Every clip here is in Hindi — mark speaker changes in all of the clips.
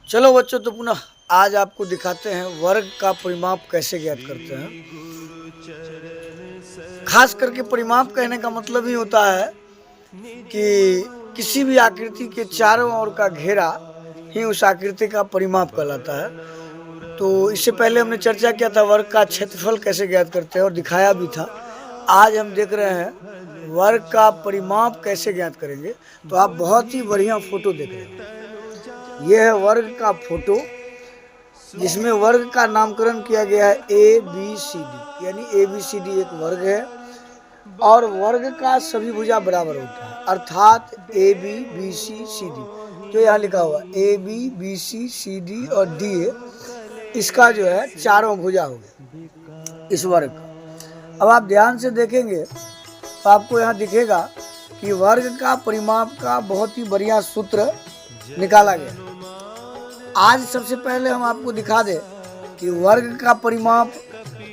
Speaker 1: चलो बच्चों, तो पुनः आज आपको दिखाते हैं वर्ग का परिमाप कैसे ज्ञात करते हैं। खास करके परिमाप कहने का मतलब ही होता है कि किसी भी आकृति के चारों ओर का घेरा ही उस आकृति का परिमाप कहलाता है। तो इससे पहले हमने चर्चा किया था वर्ग का क्षेत्रफल कैसे ज्ञात करते हैं और दिखाया भी था। आज हम देख रहे हैं वर्ग का परिमाप कैसे ज्ञात करेंगे। तो आप बहुत ही बढ़िया फोटो देख रहे हैं। यह है वर्ग का फोटो जिसमें वर्ग का नामकरण किया गया है ABCD, यानी ABCD एक वर्ग है और वर्ग का सभी भुजा बराबर होता है, अर्थात ABBCCD जो यहाँ लिखा हुआ ABBCCD और DA, इसका जो है चारों भुजा हो गया इस वर्ग का। अब आप ध्यान से देखेंगे तो आपको यहाँ दिखेगा कि वर्ग का परिमाप का बहुत ही बढ़िया सूत्र निकाला गया। आज सबसे पहले हम आपको दिखा दें कि वर्ग का परिमाप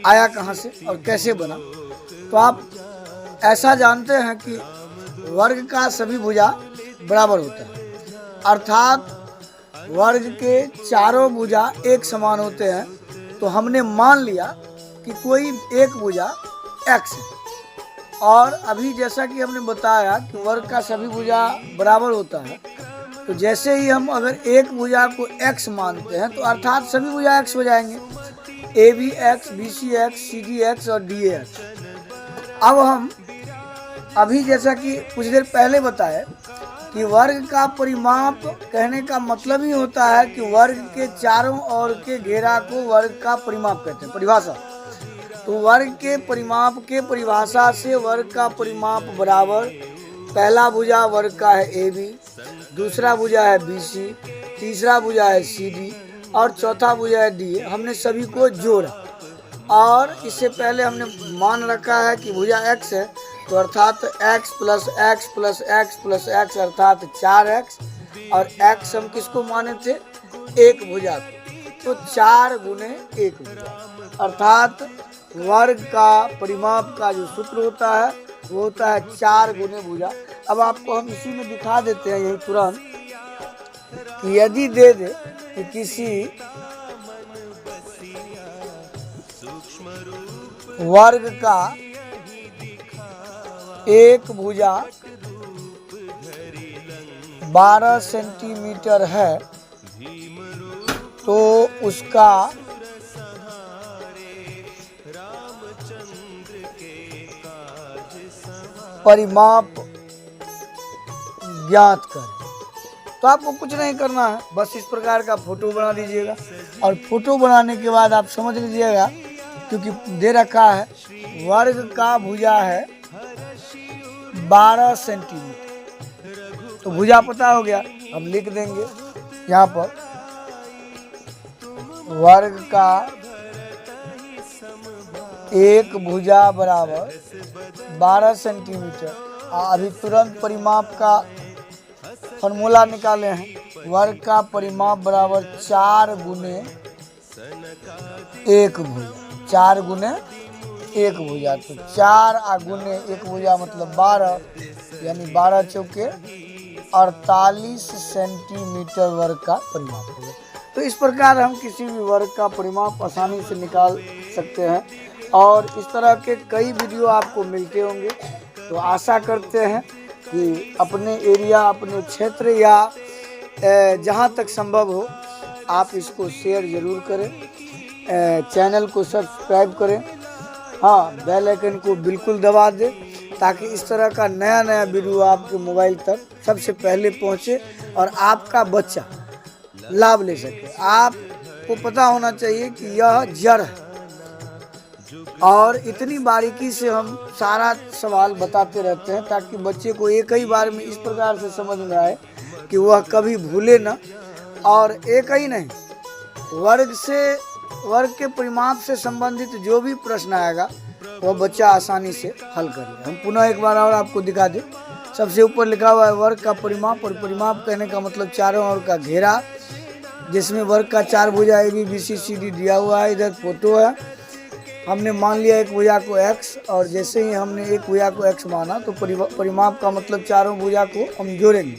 Speaker 1: आया कहाँ से और कैसे बना। तो आप ऐसा जानते हैं कि वर्ग का सभी भुजा बराबर होता है, अर्थात वर्ग के चारों भुजा एक समान होते हैं। तो हमने मान लिया कि कोई एक भुजा x है, और अभी जैसा कि हमने बताया कि वर्ग का सभी भुजा बराबर होता है, तो जैसे ही हम अगर एक भुजा को x मानते हैं तो अर्थात सभी भुजा x हो जाएंगे, ABX, BCX, CDX और DAX। अब हम अभी जैसा कि कुछ देर पहले बताए कि वर्ग का परिमाप कहने का मतलब ही होता है कि वर्ग के चारों ओर के घेरा को वर्ग का परिमाप कहते हैं, परिभाषा। तो वर्ग के परिमाप के परिभाषा से वर्ग का परिमाप बराबर पहला भुजा वर्ग का है AB, दूसरा भुजा है BC, तीसरा भुजा है CD और चौथा भुजा है DA। हमने सभी को जोड़ा और इससे पहले हमने मान रखा है कि भुजा x है, तो अर्थात x plus x plus x plus x अर्थात 4x, और x हम किसको माने थे? एक भुजा को। तो 4 गुने एक भुजा, अर्थात वर्ग का परिमाप का जो सूत्र होता है वो होता है 4 गुने भुजा। अब आपको हम इसी में दिखा देते हैं यही तुरंत कि यदि दे दे कि किसी वर्ग का एक भुजा 12 सेंटीमीटर है तो उसका परिमाप ज्ञात करें। तो आपको कुछ नहीं करना है, बस इस प्रकार का फोटो बना दीजिएगा और फोटो बनाने के बाद आप समझ लीजिएगा, क्योंकि दे रखा है वर्ग का भुजा है 12 सेंटीमीटर, तो भुजा पता हो गया। हम लिख देंगे यहाँ पर वर्ग का एक भुजा बराबर 12 सेंटीमीटर। अभी तुरंत परिमाप का फॉर्मूला निकाले हैं। वर्ग का परिमाप बराबर 4 गुने एक भुजा, 4 गुने एक भुजा। तो 4 गुने एक भुजा मतलब 12, यानी 12 चौके 48 सेंटीमीटर वर्ग का परिमाप होगा। तो इस प्रकार हम किसी भी वर्ग का परिमाप आसानी से निकाल सकते हैं और इस तरह के कई वीडियो आपको मिलते होंगे। तो आशा करते हैं कि अपने एरिया, अपने क्षेत्र या जहां तक संभव हो आप इसको शेयर ज़रूर करें, चैनल को सब्सक्राइब करें, हाँ बेल आइकन को बिल्कुल दबा दें ताकि इस तरह का नया नया वीडियो आपके मोबाइल तक सबसे पहले पहुंचे और आपका बच्चा लाभ ले सके। आपको पता होना चाहिए कि यह जड़ है और इतनी बारीकी से हम सारा सवाल बताते रहते हैं ताकि बच्चे को एक ही बार में इस प्रकार से समझ में आए कि वह कभी भूले ना। और एक ही नहीं, वर्ग के परिमाप से संबंधित जो भी प्रश्न आएगा वह बच्चा आसानी से हल कर ले। हम पुनः एक बार और आपको दिखा दें। सबसे ऊपर लिखा हुआ है वर्ग का परिमाप, और परिमाप कहने का मतलब चारों ओर का घेरा जिसमें वर्ग का 4 भुजा ABBCCD दिया हुआ है। इधर फोटो है, हमने मान लिया एक भुजा को x, और जैसे ही हमने एक भुजा को x माना तो परिमाप का मतलब चारों भुजा को हम जोड़ेंगे।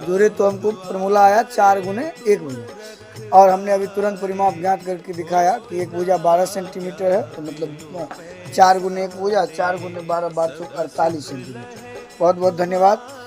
Speaker 1: जोड़े तो हमको फॉर्मूला आया 4 गुने एक भुजा। और हमने अभी तुरंत परिमाप ज्ञात करके दिखाया कि एक भुजा 12 सेंटीमीटर है, तो मतलब 4 गुने एक भुजा, 4 गुने 12 12 48 सेंटीमीटर। बहुत बहुत धन्यवाद।